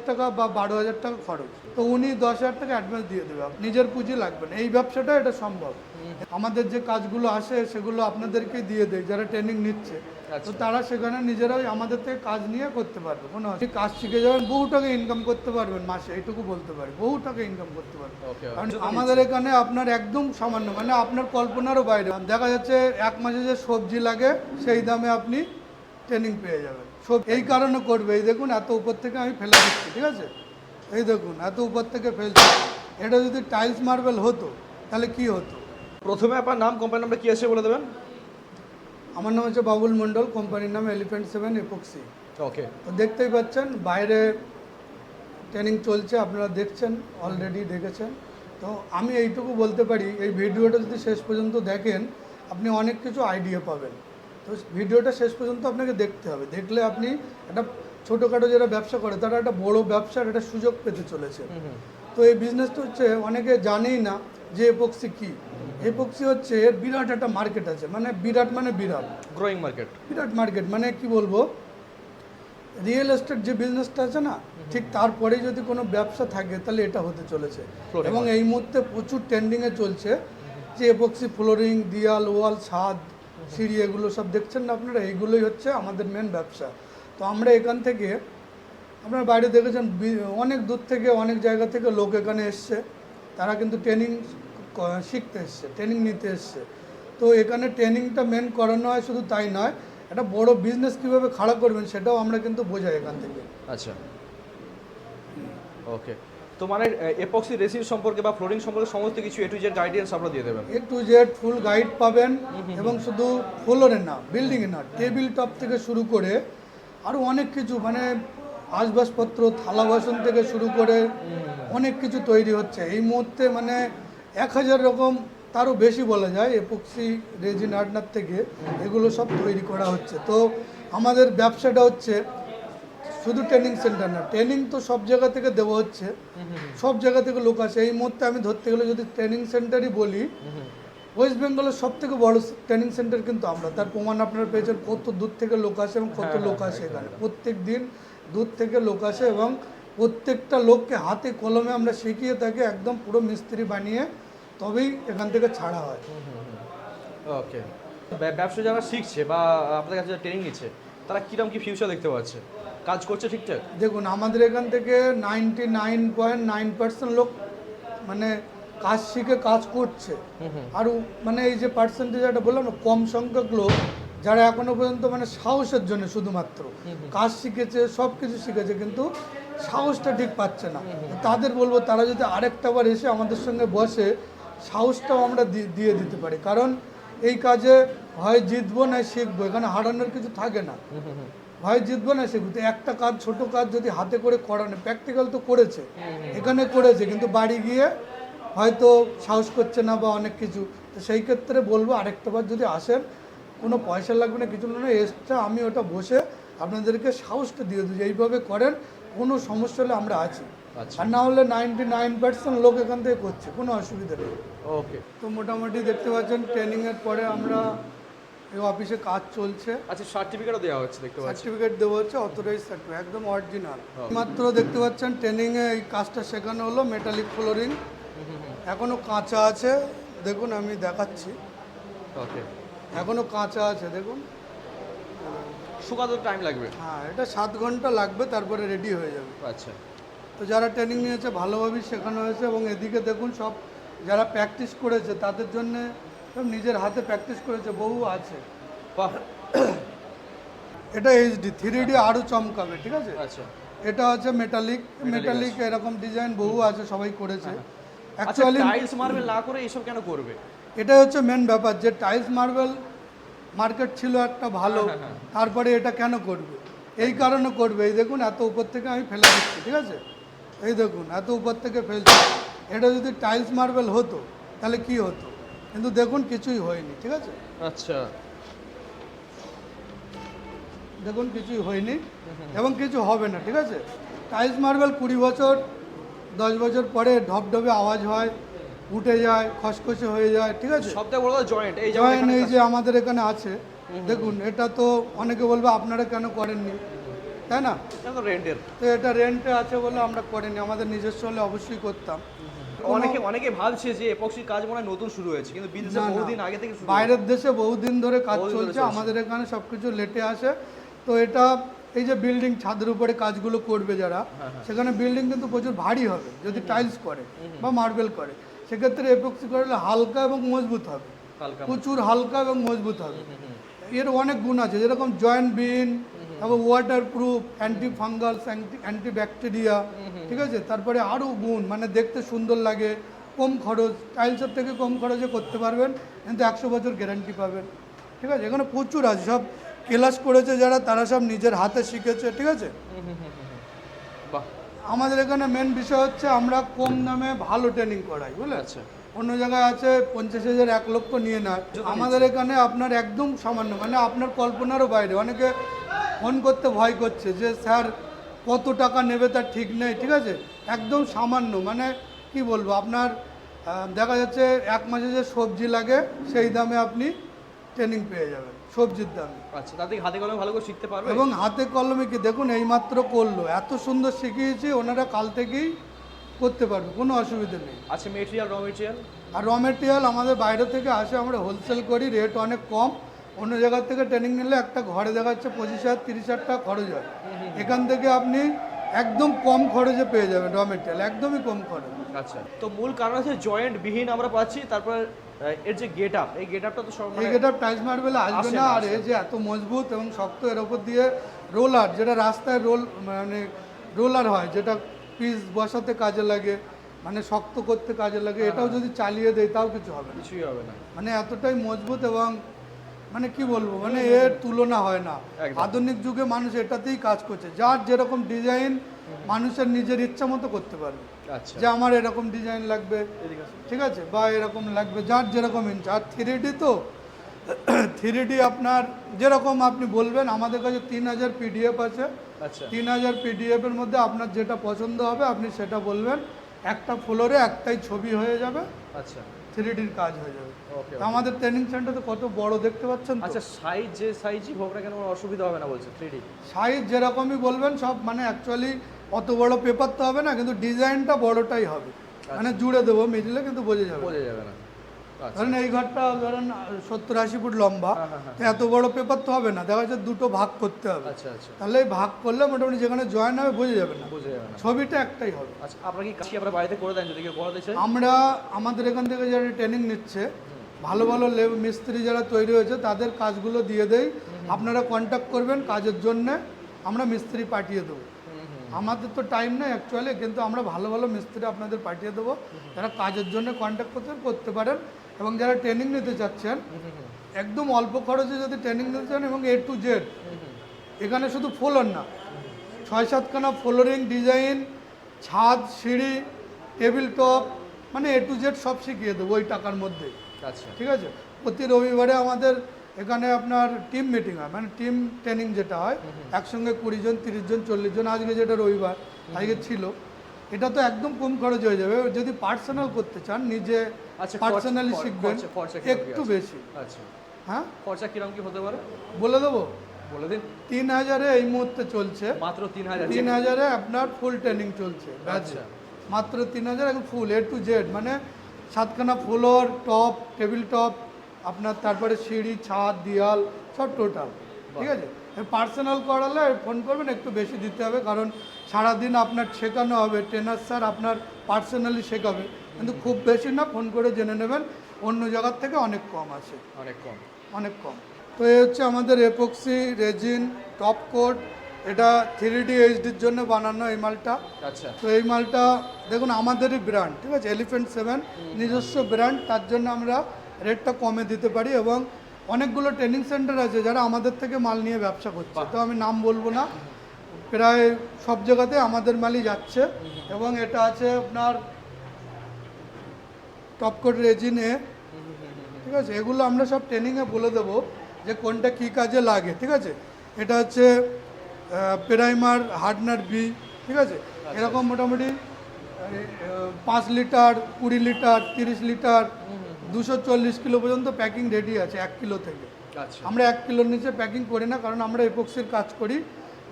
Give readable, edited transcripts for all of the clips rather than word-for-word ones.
টাকা বা 12,000 টাকা খরচ, তো উনি 10,000 টাকা অ্যাডভান্স দিয়ে দেবে, নিজের পুঁজি লাগবে না। এই ব্যবসাটা এটা সম্ভব। আমাদের যে কাজগুলো আসে সেগুলো আপনাদেরকে দিয়ে দেয় যারা ট্রেনিং নিচ্ছে, তো তারা সেখানে নিজেরাই আমাদের থেকে কাজ নিয়ে করতে পারবে। কোনো কাজ শিখে যাবেন, বহু টাকা ইনকাম করতে পারবেন মাসে, এইটুকু বলতে পারি, বহু টাকা ইনকাম করতে পারবেন। কারণ আমাদের এখানে আপনার একদম সামান্য, মানে আপনার কল্পনারও বাইরে। দেখা যাচ্ছে 1 মাসে যে সবজি লাগে সেই দামে আপনি ট্রেনিং পেয়ে যাবেন। সব এই কারণে করবে, এই দেখুন এত উপর থেকে আমি ফেলে দিচ্ছি, ঠিক আছে, এই দেখুন এত উপর থেকে ফেলছি। এটা যদি টাইলস মার্বেল হতো তাহলে কি হতো? প্রথমে আপনার নাম, কোম্পানির নামটা কি আছে বলে দেবেন। আমার নাম হচ্ছে বাবুল মণ্ডল, কোম্পানির নাম এলিফ্যান্ট 7 এপক্সি। ওকে, তো দেখতেই পাচ্ছেন বাইরে ট্রেনিং চলছে, আপনারা দেখছেন, অলরেডি দেখেছেন। তো আমি এইটুকু বলতে পারি, এই ভিডিওটা যদি শেষ পর্যন্ত দেখেন আপনি অনেক কিছু আইডিয়া পাবেন। তো ভিডিওটা শেষ পর্যন্ত আপনাকে দেখতে হবে, দেখলে আপনি একটা ছোটোখাটো যারা ব্যবসা করে তারা একটা বড় ব্যবসার একটা সুযোগ পেতে চলেছে। তো এই বিজনেসটা হচ্ছে অনেকে জানেই না যে এপক্সি কী। এপক্সি হচ্ছে এর বিরাট একটা মার্কেট আছে, মানে বিরাট গ্রোয়িং মার্কেট, বিরাট মার্কেট, মানে কি বলবো, রিয়েল এস্টেট যে বিজনেসটা আছে না, ঠিক তারপরেই যদি কোনো ব্যবসা থাকে তাহলে এটা হতে চলেছে। এবং এই মুহূর্তে প্রচুর ট্রেন্ডিংয়ে চলছে যে এপক্সি ফ্লোরিং, দেয়াল, ওয়াল, ছাদ, সিঁড়ি, এগুলো সব দেখছেন না আপনারা, এইগুলোই হচ্ছে আমাদের মেন ব্যবসা। তো আমরা এখান থেকে, আপনারা বাইরে দেখেছেন অনেক দূর থেকে অনেক জায়গা থেকে লোক এখানে এসছে, তারা কিন্তু ট্রেনিং শিখতে এসছে, ট্রেনিং নিতে এসছে। তো এখানে ট্রেনিংটা মেন করানো হয়, শুধু তাই নয়, একটা বড় বিজনেস কীভাবে খাড়া করবেন সেটাও আমরা কিন্তু বোঝাই এখান থেকে। আচ্ছা, ওকে। তো মানে এপক্সি রেসিন সম্পর্কে বা ফ্লোরিং সম্পর্কে সমস্ত কিছু এ টু জেড গাইডেন্স আপনারা দিয়ে দেবেন। এ টু জেড ফুল গাইড পাবেন। এবং শুধু ফ্লোরে না, বিল্ডিংয়ে না, টেবিল টপ থেকে শুরু করে আরও অনেক কিছু, মানে আসবাবপত্র, থালা বাসন থেকে শুরু করে অনেক কিছু তৈরি হচ্ছে এই মুহূর্তে, মানে 1000 রকম, তারও বেশি বলা যায়, এপক্সি রেজিন আর্টনার থেকে এগুলো সব তৈরি করা হচ্ছে। তো আমাদের ব্যবসাটা হচ্ছে শুধু ট্রেনিং সেন্টার না, ট্রেনিং তো সব জায়গা থেকে দেওয়া হচ্ছে, সব জায়গা থেকে লোক আসে। এই মুহূর্তে আমি ধরতে গেলে যদি ট্রেনিং সেন্টারই বলি, ওয়েস্ট বেঙ্গলের সব থেকে বড় ট্রেনিং সেন্টার কিন্তু আমরা, তার প্রমাণ আপনারা পেয়েছেন, কত দূর থেকে লোক আসে এবং কত লোক আসে এখানে, প্রত্যেক দিন দূর থেকে লোক আসে এবং প্রত্যেকটা লোককে হাতে কলমে আমরা শিখিয়ে থাকি, একদম পুরো মিস্ত্রি বানিয়ে তবেই এখান থেকে ছাড়া হয়। ওকে, ব্যবসা যারা শিখছে বা আপনাদের কাছে যারা ট্রেনিং নিচ্ছে তারা কিরকম কি ফিউচার দেখতে পাচ্ছে, কাজ করছে ঠিকঠাক? দেখুন আমাদের এখান থেকে 99.9% লোক মানে কাজ শিখে কাজ করছে। আর মানে এই যে পার্সেন্টেজ একটা বললাম না, কম সংখ্যক লোক যারা এখনো পর্যন্ত মানে সাহসের জন্য শুধুমাত্র কাজ শিখেছে, সব কিছু শিখেছে, কিন্তু সাহসটা ঠিক পাচ্ছে না। তাদের বলবো তারা যদি আরেকটা বার এসে আমাদের সঙ্গে বসে, সাহসটাও আমরা দিয়ে দিতে পারি। কারণ এই কাজে হয় জিতবো না শিখবো, এখানে হারানোর কিছু থাকে না, হয় জিতবো না শিখবো। তো একটা কাজ, ছোট কাজ যদি হাতে করে করানো, প্র্যাকটিক্যাল তো করেছে, এখানে করেছে, কিন্তু বাড়ি গিয়ে হয়তো সাহস করছে না বা অনেক কিছু। তো সেই ক্ষেত্রে বলবো আরেকটা বার যদি আসেন, কোনো পয়সা লাগবে না, কিছু না, এক্সট্রা আমি ওটা বসে আপনাদেরকে সাহসটা দিয়ে দিই, এইভাবে করেন, কোনো সমস্যা হলে আমরা আছি। আর না হলে 99% লোক এখান থেকে করছে, কোনো অসুবিধা নেই। ওকে, তো মোটামুটি দেখতে পাচ্ছেন ট্রেনিংয়ের পরে আমরা এই অফিসে কাজ চলছে। আচ্ছা, সার্টিফিকেটও দেওয়া হচ্ছে দেখতে পাচ্ছি। সার্টিফিকেট দেওয়া হচ্ছে, অথরাইজ সার্টিফিকেট, একদম অরিজিনাল। মাত্র দেখতে পাচ্ছেন ট্রেনিংয়ে এই কাজটা শেখানো হলো, মেটালিক ফ্লোরিং, এখনও কাঁচা আছে, দেখুন আমি দেখাচ্ছি, ওকে, এখনও কাঁচা আছে, দেখুন। শুকাতে টাইম লাগবে? হ্যাঁ, এটা 7 ঘন্টা লাগবে, তারপরে রেডি হয়ে যাবে। আচ্ছা, তো যারা ট্রেনিং নিয়েছে ভালোভাবেই শেখানো হয়েছে। এবং এদিকে দেখুন সব যারা প্র্যাকটিস করেছে তাদের জন্যে সব নিজের হাতে প্র্যাকটিস করেছে, বহু আছে। বাহ, এটা এইচডি 3D আরও চমকাবে, ঠিক আছে। আচ্ছা, এটা হচ্ছে মেটালিক এরকম ডিজাইন বহু আছে, সবাই করেছে। আচ্ছা, অ্যাকচুয়ালি টাইলস মার্বেল না করে এইসব কেন করবে? এটাই হচ্ছে মেন ব্যাপার, যে টাইলস মার্বেল মার্কেট ছিল একটা ভালো, তারপরে এটা কেন করবে, এই কারণে করবে। এই দেখুন এত উপর থেকে আমি ফেলে দিচ্ছি, ঠিক আছে, এই দেখুন এত উপর থেকে ফেলছি। এটা যদি টাইলস মার্বেল হতো তাহলে কি হতো, কিন্তু দেখুন কিছুই হয়নি, ঠিক আছে। আচ্ছা, দেখুন কিছুই হয়নি এবং কিছু হবে না, ঠিক আছে। টাইলস মার্বেল 20 বছর 10 বছর পরে ঢপঢপে আওয়াজ হয়, উঠে যায়, খসখসে হয়ে যায়, ঠিক আছে। সবথেকে বড় কথা জয়েন্ট, এই জয়েন্ট এই যে আমাদের এখানে আছে, দেখুন এটা তো অনেকে বলবে আপনারা কেন করেননি, তাই না? এটা তো রেন্টের। তো এটা রেন্টে আছে বলে আমরা করিনি, আমাদের নিজস্ব হলে অবশ্যই করতাম। অনেকে ভাবছে যে এপক্সির কাজ মনে হয় নতুন শুরু হয়েছে, কিন্তু বিদেশে না, না। বহুদিন আগে থেকে শুরু বাইরের দেশে বহুদিন ধরে কাজ বহুদিন ধরে চলছে, চলছে। আমাদের এখানে সব কিছু লেটে আসে। তো এটা এই যে বিল্ডিং ছাদের উপরে কাজগুলো করবে যারা, সেখানে বিল্ডিং কিন্তু প্রচুর ভারী হবে যদি টাইলস করে বা মার্বেল করে, সেক্ষেত্রে এপক্সি করলে হালকা এবং মজবুত হবে, হালকা। প্রচুর হালকা এবং মজবুত হবে। এর অনেক গুণ আছে, যেরকম জয়েন্ট বিন, তারপর waterproof, anti fungals, anti bacteria, ঠিক আছে। তারপরে আরও গুণ, মানে দেখতে সুন্দর লাগে, কম খরচ, টাইলসের থেকে কম খরচে করতে পারবেন, কিন্তু 100 বছর গ্যারান্টি পাবেন, ঠিক আছে। এখানে প্রচুর আছে, সব ক্লাস করেছে যারা, তারা সব নিজের হাতে শিখেছে, ঠিক আছে। বাহ, আমাদের এখানে মেন বিষয় হচ্ছে আমরা কম দামে ভালো ট্রেনিং করাই, বুঝলেন। আচ্ছা। অন্য জায়গায় আছে 50,000 1 লক্ষ নিয়ে নেয়, আমাদের এখানে আপনার একদম সামান্য, মানে আপনার কল্পনারও বাইরে। অনেকে ফোন করতে ভয় করছে যে স্যার কত টাকা নেবে তার ঠিক নেই, ঠিক আছে। একদম সামান্য, মানে কি বলবো, আপনার দেখা যাচ্ছে 1 মাসে যে সবজি লাগে সেই দামে আপনি ট্রেনিং পেয়ে যাবেন, সবজির দামে। আচ্ছা, তাতে হাতে কলমে ভালো করে শিখতে পারবে। এবং হাতে কলমে কি দেখুন, এইমাত্র করলো, এত সুন্দর শিখিয়েছি, ওনারা কাল থেকেই করতে পারবে, কোনো অসুবিধা নেই। আচ্ছা, মেটেরিয়াল, র মেটেরিয়াল? আর র মেটেরিয়াল আমাদের বাইরে থেকে আসে, আমরা হোলসেল করি, রেট অনেক কম। অন্য জায়গার থেকে ট্রেনিং নিলে একটা ঘরে দেখা যাচ্ছে 25,000 30,000 টাকা খরচ হয়, এখান থেকে আপনি একদম কম খরচে পেয়ে যাবেন র মেটেরিয়াল, একদমই কম খরচ। আচ্ছা, তো মূল কারণ হচ্ছে জয়েন্ট বিহীন আমরা পাচ্ছি, তারপর এর যে গেট আপ, এই গেট আপটা তো সব এই গেট আপ টাইলস মার্বেলে আসবে আসে না। না, আর এই যে এত মজবুত এবং শক্ত, এর ওপর দিয়ে রোলার, যেটা রাস্তায় মানে রোলার হয়, যেটা পিস বসাতে কাজে লাগে, মানে শক্ত করতে কাজে লাগে, এটাও যদি চালিয়ে দেয় তাও কিছু হবে না, কিছুই হবে না। মানে এতটাই মজবুত। এবং মানে কি বলবো, মানে এর তুলনা হয় না। একদম। আধুনিক যুগে মানুষ এটাতেই কাজ করছে, যার যেরকম ডিজাইন মানুষের নিজের ইচ্ছা মতো করতে পারবে, আচ্ছা, যে আমার এরকম ডিজাইন লাগবে, এদিকে আসুন। ঠিক আছে, বা এরকম লাগবে, যার যেরকম ইচ্ছা। আর 3D তো 3D আপনার যেরকম আপনি বলবেন, আমাদের কাছে 3000 পিডিএফ আছে, আচ্ছা, 3000 পিডিএফ এর মধ্যে আপনার যেটা পছন্দ হবে আপনি সেটা বলবেন, একটা ফ্লোরে একটাই ছবি হয়ে যাবে, আচ্ছা, 3Dর কাজ হয়ে যাবে। ওকে। তো আমাদের ট্রেনিং সেন্টার কত বড় দেখতে পাচ্ছেন তো। আচ্ছা, সাইজ, যে সাইজই হোক না কেন কোনো অসুবিধা হবে না বলছে 3D? সাইজ যেরকমই বলবেন সব, মানে অ্যাকচুয়ালি অত বড় পেপার তো হবে না, কিন্তু ডিজাইনটা বড়টাই হবে, মানে জুড়ে দেবো মিডলে, কিন্তু বোঝা যাবে। বোঝা যাবে না। আচ্ছা, ধরেন এই ঘরটা ধরেন 70-80 ফুট লম্বা, হ্যাঁ, হ্যাঁ, হ্যাঁ। তো এত বড় পেপার তো হবে না, দেখা যাচ্ছে দুটো ভাগ করতে হবে, আচ্ছা, আচ্ছা, তাহলে এই ভাগ করলে মোটামুটি যেখানে জয়েন হবে বোঝা যাবে না, বোঝা যাবে না। ছবিটা একটাই হবে। আচ্ছা, আপনারা কি কাজ কি আপনারা বাড়িতে করে দেন যদি কেউ করাতে চায়? আমরা আমাদের এখান থেকে যারা ট্রেনিং নিচ্ছে, ভালো ভালো মিস্ত্রি যারা তৈরি হয়েছে, তাদের কাজগুলো দিয়ে দেই, আপনারা কন্ট্যাক্ট করবেন কাজের জন্যে, আমরা মিস্ত্রি পাঠিয়ে দেবো। আমাদের তো টাইম নেই অ্যাকচুয়ালি, কিন্তু আমরা ভালো ভালো মিস্ত্রি আপনাদের পাঠিয়ে দেবো, যারা কাজের জন্য কন্ট্যাক্ট করতে পারেন। এবং যারা ট্রেনিং নিতে চাচ্ছেন, একদম অল্প খরচে যদি ট্রেনিং নিতে চান, এবং A to Z, এখানে শুধু ফ্লোর না, 6-7খানা ফ্লোরিং ডিজাইন, ছাদ, সিঁড়ি, টেবিল টপ, মানে A to Z সব শিখিয়ে দেবো ওই টাকার মধ্যে, আচ্ছা, ঠিক আছে। প্রতি রবিবারে আমাদের এখানে আপনার টিম মিটিং হয়, মানে টিম ট্রেনিং যেটা হয়, একসঙ্গে 20 জন 30 জন 40 জন, আজকে যেটা রবিবার, আজকে ছিল, এটা তো একদম কম খরচ হয়ে যাবে। যদি পার্সোনাল করতে চান, নিজে আচ্ছা, পার্সোনালি শিখবেন, খরচা কিরকম কি একটু আছে? বেশি। আচ্ছা, হ্যাঁ, খরচা কিরকম কি হতে পারে বলে দেবো। বলে দিন। 3000-এ এই মুহূর্তে চলছে, মাত্র 3000? 3000-এ আপনার ফুল ট্রেনিং চলছে ব্যাচে, আচ্ছা, মাত্র 3000, এখন ফুল A to Z, মানে 7খানা ফ্লোর, টপ, টেবিল টপ আপনার, তারপরে সিঁড়ি, ছাদ, দেয়াল সব টোটাল, ঠিক আছে। পার্সোনাল করালে ফোন করবেন, একটু বেশি দিতে হবে, কারণ সারাদিন আপনার শেখানো হবে, ট্রেনার স্যার আপনার পার্সোনালি শেখাবে, কিন্তু খুব বেশি না, ফোন করে জেনে নেবেন, অন্য জায়গার থেকে অনেক কম আছে, অনেক কম। অনেক কম। তো এই হচ্ছে আমাদের এপক্সি রেজিন টপ কোট, এটা 3D HDর জন্য বানানো এই মালটা। আচ্ছা, তো এই মালটা দেখুন আমাদেরই ব্র্যান্ড, ঠিক আছে, এলিফ্যান্ট 7 নিজস্ব ব্র্যান্ড, তার জন্য আমরা রেটটা কমে দিতে পারি। এবং অনেকগুলো ট্রেনিং সেন্টার আছে যারা আমাদের থেকে মাল নিয়ে ব্যবসা করছে, তো আমি নাম বলবো না, প্রায় সব জায়গাতে আমাদের মালই যাচ্ছে। এবং এটা আছে আপনার টপকোট রেজিনে, ঠিক আছে, এগুলো আমরা সব ট্রেনিংয়ে বলে দেবো যে কোনটা কী কাজে লাগে, ঠিক আছে। এটা হচ্ছে প্রাইমার হার্ডনার বি, ঠিক আছে, এরকম মোটামুটি 5 লিটার, 20 লিটার, 30 লিটার, 240 কিলো পর্যন্ত প্যাকিং রেডি আছে 1 কিলো থেকে। আচ্ছা, আমরা 1 কিলোর নিচে প্যাকিং করি না, কারণ আমরা এপক্সির কাজ করি,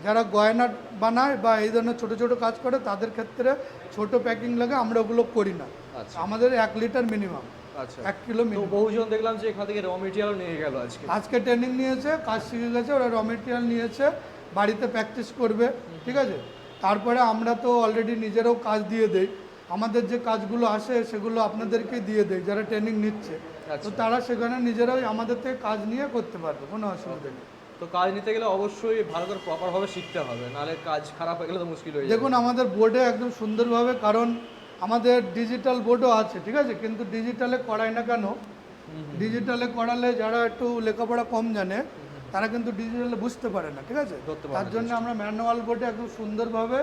যারা গয়না বানায় বা এই ধরনের ছোটো ছোটো কাজ করে তাদের ক্ষেত্রে ছোট প্যাকিং লাগে, আমরা ওগুলো করি না। আচ্ছা আমাদের 1 লিটার মিনিমাম, আচ্ছা 1 কিলো তো মিনিমাম। বহুজন দেখলাম যে এখান থেকে র মেটেরিয়াল নিয়ে গেল আজকে। আজকে ট্রেনিং নিয়েছে, কাজ শিখে গেছে, ওরা র মেটেরিয়াল নিয়েছে, বাড়িতে প্র্যাকটিস করবে, ঠিক আছে। তারপরে আমরা তো অলরেডি নিজেরাও কাজ দিয়ে দেই, আমাদের যে কাজগুলো আসে সেগুলো আপনাদেরকে দিয়ে দেই যারা ট্রেনিং নিচ্ছে। তো আচ্ছা তারা সেখানে নিজেরাই আমাদের থেকে কাজ নিয়ে করতে পারবে, কোনো অসুবিধা নেই। তো কাজ নিতে গেলে অবশ্যই ভালো করে প্রপারভাবে শিখতে হবে, নাহলে কাজ খারাপ হয়ে গেলে তো মুশকিল হয়ে যাবে। দেখুন আমাদের বোর্ডে একদম সুন্দরভাবে, কারণ আমাদের ডিজিটাল বোর্ডও আছে, ঠিক আছে, কিন্তু ডিজিটালে করাই না কেন, ডিজিটালে করালে যারা একটু লেখাপড়া কম জানে তারা কিন্তু ডিজিটালে বুঝতে পারে না, ঠিক আছে। ধরতে পারে না তার জন্য আমরা ম্যানুয়াল বোর্ডে একদম সুন্দরভাবে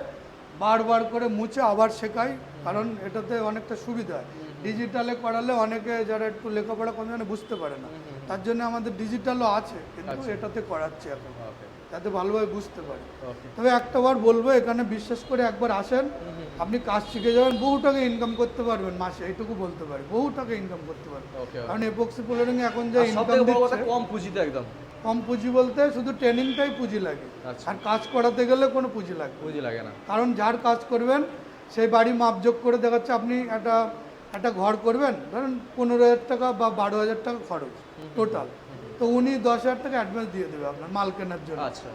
বারবার করে মুছে আবার শেখাই, কারণ এটাতে অনেকটা সুবিধা হয়। ডিজিটালে করালে অনেকে যারা একটু লেখাপড়া কম জানে বুঝতে পারে না, তার জন্য আমাদের ডিজিটালও আছে, কিন্তু এটাতে করাচ্ছি এখন, ওকে যাতে ভালোভাবে বুঝতে পারে। ওকে তবে একটা বার বলবো, এখানে বিশ্বাস করে একবার আসেন, আপনি কাজ শিখে যাবেন, বহু টাকা ইনকাম করতে পারবেন মাসে, এইটুকু বলতে পারি, বহু টাকা ইনকাম করতে পারবেন। ওকে কারণ এপক্সি পোলারিং এখন যে সব ইনকাম থেকে বড় কথা দিচ্ছে, কম পুঁজিতে একদম। কম পুঁজি বলতে শুধু ট্রেনিংটাই পুঁজি লাগে, আচ্ছা আর কাজ করাতে গেলে কোনো পুঁজি লাগবে না। পুঁজি লাগে না। কারণ যার কাজ করবেন সেই বাড়ি মাপযোগ করে দেখাচ্ছে, আপনি একটা ঘর করবেন, ধরুন 15,000 টাকা বা 12,000 টাকা খরচ টোটাল, তো উনি 10,000 টাকা অ্যাডভান্স দিয়ে দেবে আপনার মাল কেনার জন্য, আচ্ছা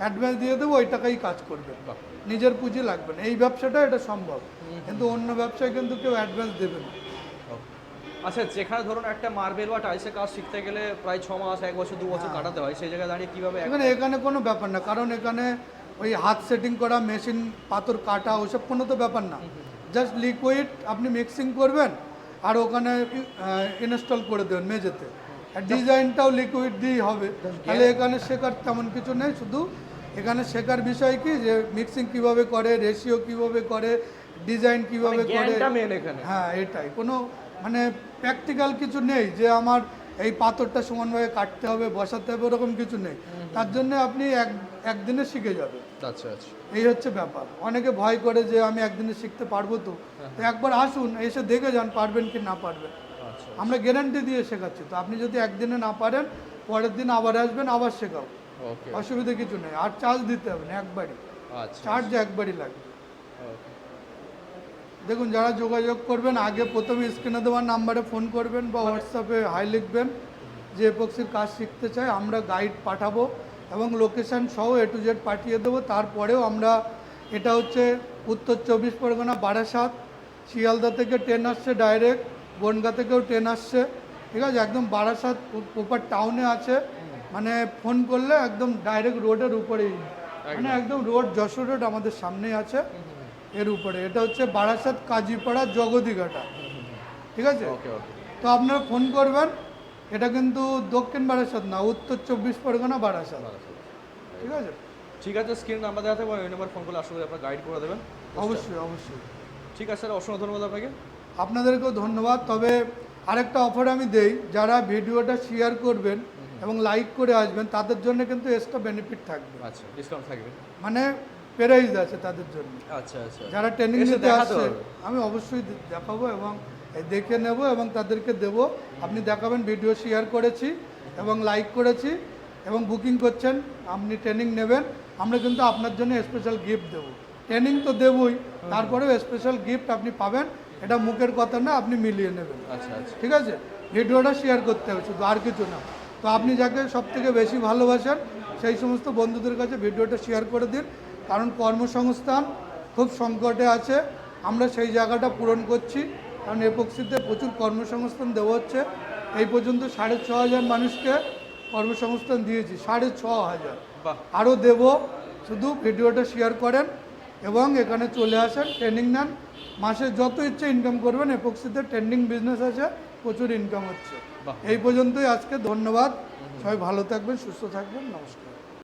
অ্যাডভান্স দিয়ে দেবো, ওই টাকাই কাজ করবেন, বাহ। নিজের পুঁজি লাগবে না। এই ব্যবসাটা এটা সম্ভব, কিন্তু অন্য ব্যবসায় কিন্তু কেউ অ্যাডভান্স দেবে না। ওকে। আচ্ছা যেখানে ধরুন একটা মার্বেল বা টাইলসের কাজ শিখতে গেলে প্রায় 6 মাস 1 বছর 2 বছর কাটাতে হয়, সেই জায়গায় দাঁড়িয়ে কিভাবে এখানে কোনো ব্যাপার না, কারণ এখানে ওই হাত সেটিং করা, মেশিন পাথর কাটা, ওইসব কোনো তো ব্যাপার না। জাস্ট লিকুইড আপনি মিক্সিং করবেন আর ওখানে ইনস্টল করে দেবেন মেঝেতে, আর ডিজাইনটাও লিকুইড দিয়েই হবে। তাহলে এখানে শেখার তেমন কিছু নেই, শুধু এখানে শেখার বিষয় কি যে মিক্সিং কিভাবে করে, রেশিও কিভাবে করে, ডিজাইন কিভাবে করে, জ্ঞানটা মেন এখানে। হ্যাঁ এটাই, কোনো মানে প্র্যাকটিক্যাল কিছু নেই যে আমার এই পাথরটা সমানভাবে কাটতে হবে, বসাতে হবে, ওরকম কিছু নেই। তার জন্য আপনি একদিনে শিখে যাবেন, আচ্ছা আচ্ছা এই হচ্ছে ব্যাপার। অনেকে ভয় করে যে আমি একদিনে শিখতে পারবো, তো একবার আসুন, এসে দেখে যান পারবেন কি না পারবেন, আচ্ছা আমরা গ্যারান্টি দিয়ে শেখাচ্ছি। তো আপনি যদি একদিনে না পারেন, পরের দিন আবার আসবেন, আবার শেখাবো, ওকে অসুবিধা কিছু নেই। আর চার্জ দিতে হবে না, একবারই আচ্ছা চার্জ একবারই লাগবে। ওকে দেখুন যারা যোগাযোগ করবেন, আগে প্রথমে স্ক্রিনে দেওয়ার নাম্বারে ফোন করবেন বা হোয়াটসঅ্যাপে হাই লিখবেন যে এপক্সির কাজ শিখতে চাই, আমরা গাইড পাঠাবো এবং লোকেশান সহ A to Z পাঠিয়ে দেবো। তারপরেও আমরা, এটা হচ্ছে উত্তর 24 পরগনা বারাসাত, শিয়ালদা থেকে ট্রেন আসছে ডাইরেক্ট, বনগাঁ থেকেও ট্রেন আসছে, ঠিক আছে, একদম বারাসাত প্রপার টাউনে আছে, মানে ফোন করলে একদম ডাইরেক্ট রোডের উপরেই, মানে একদম রোড, যশোর রোড আমাদের সামনেই আছে, এর উপরে। এটা হচ্ছে বারাসাত কাজীপাড়া জগদীঘাটা, ঠিক আছে। ওকে ওকে তো আপনারা ফোন করবেন, এটা কিন্তু দক্ষিণ বারাসাত না, উত্তর 24 পরগনা বারাসাত, ঠিক আছে। ঠিক আছে, স্ক্রিন নাম্বার দেওয়া থাকবে, ওই নাম্বার ফোন করলে আসলে আপনারা গাইড করে দেবেন। অবশ্যই অবশ্যই, ঠিক আছে স্যার, অসংখ্য ধন্যবাদ আপনাকে। আপনাদেরকেও ধন্যবাদ। তবে আরেকটা অফার আমি দেই, যারা ভিডিওটা শেয়ার করবেন এবং লাইক করে আসবেন তাদের জন্য কিন্তু এক্সট্রা বেনিফিট থাকবে, আচ্ছা ডিসকাউন্ট থাকবে। মানে প্রাইজ আছে তাদের জন্য। আচ্ছা আচ্ছা যারা ট্রেনিং এসে নিতে দেখাতে আসছে হবে। আমি অবশ্যই দেখাবো এবং দেখে নেব এবং তাদেরকে দেবো। আপনি দেখাবেন ভিডিও শেয়ার করেছি এবং লাইক করেছি এবং বুকিং করছেন, আপনি ট্রেনিং নেবেন, আমরা কিন্তু আপনার জন্য স্পেশাল গিফট দেবো। ট্রেনিং তো দেবই, তারপরেও স্পেশাল গিফট আপনি পাবেন, এটা মুখের কথা না, আপনি মিলিয়ে নেবেন, আচ্ছা আচ্ছা ঠিক আছে। ভিডিওটা শেয়ার করতে হবে শুধু, আর কিছু না। তো আপনি যাকে সব থেকে বেশি ভালোবাসেন সেই সমস্ত বন্ধুদের কাছে ভিডিওটা শেয়ার করে দিন, কারণ কর্মসংস্থান খুব সংকটে আছে, আমরা সেই জায়গাটা পূরণ করছি। কারণ এপক্সিতে প্রচুর কর্মসংস্থান দেওয়া হচ্ছে, এই পর্যন্ত 6,500 মানুষকে কর্মসংস্থান দিয়েছি, 6,500, বাহ আরও দেব। শুধু ভিডিওটা শেয়ার করেন এবং এখানে চলে আসেন, ট্রেনিং নেন, মাসে যত ইচ্ছে ইনকাম করবেন। এপক্সিতে ট্রেন্ডিং বিজনেস আছে, প্রচুর ইনকাম হচ্ছে। বাহ। এই পর্যন্তই আজকে, ধন্যবাদ, সবাই ভালো থাকবেন, সুস্থ থাকবেন, নমস্কার।